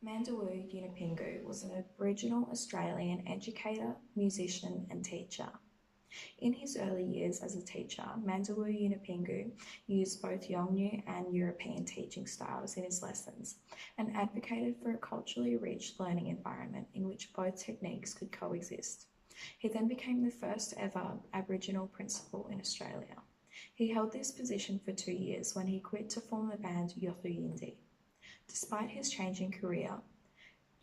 Mandawuy Yunupingu was an Aboriginal Australian educator, musician and teacher. In his early years as a teacher, Mandawuy Yunupingu used both Yolngu and European teaching styles in his lessons and advocated for a culturally rich learning environment in which both techniques could coexist. He then became the first ever Aboriginal principal in Australia. He held this position for 2 years when he quit to form the band Yunupingu. Despite his changing career,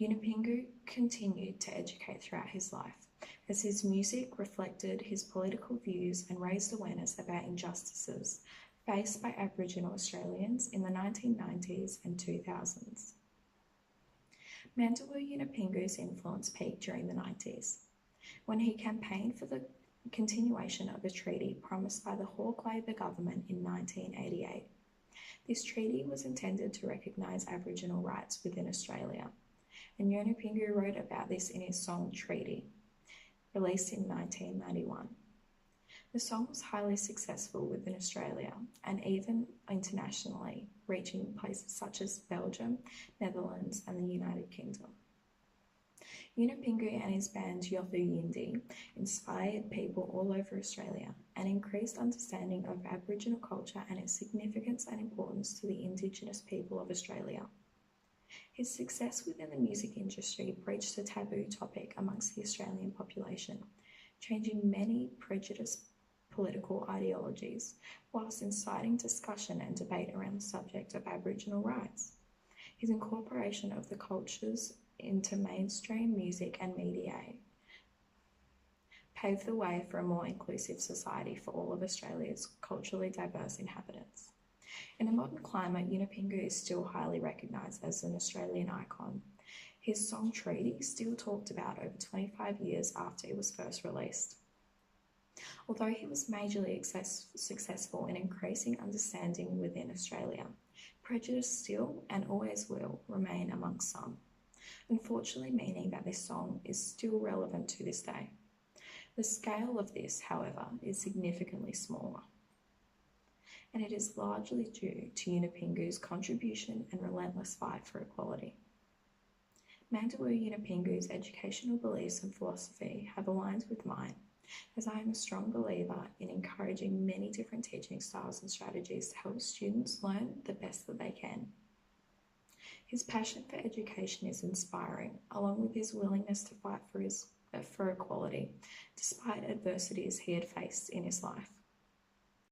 Yunupingu continued to educate throughout his life, as his music reflected his political views and raised awareness about injustices faced by Aboriginal Australians in the 1990s and 2000s. Mandawuy Yunupingu's influence peaked during the 90s, when he campaigned for the continuation of a treaty promised by the Hawke Labor government in 1988. This treaty was intended to recognise Aboriginal rights within Australia, and Yunupingu wrote about this in his song Treaty, released in 1991. The song was highly successful within Australia and even internationally, reaching places such as Belgium, Netherlands and the United Kingdom. Yunupingu and his band Yunupingu inspired people all over Australia and increased understanding of Aboriginal culture and its significance and importance to the Indigenous people of Australia. His success within the music industry breached a taboo topic amongst the Australian population, changing many prejudiced political ideologies, whilst inciting discussion and debate around the subject of Aboriginal rights. His incorporation of the cultures into mainstream music and media paved the way for a more inclusive society for all of Australia's culturally diverse inhabitants. In a modern climate, Yunupingu is still highly recognised as an Australian icon. His song Treaty is still talked about over 25 years after it was first released. Although he was majorly successful in increasing understanding within Australia, prejudice still and always will remain amongst some, unfortunately meaning that this song is still relevant to this day. The scale of this, however, is significantly smaller, and it is largely due to Yunupingu's contribution and relentless fight for equality. Mandawuy Yunupingu's educational beliefs and philosophy have aligned with mine, as I am a strong believer in encouraging many different teaching styles and strategies to help students learn the best that they can. His passion for education is inspiring, along with his willingness to fight for equality, despite adversities he had faced in his life.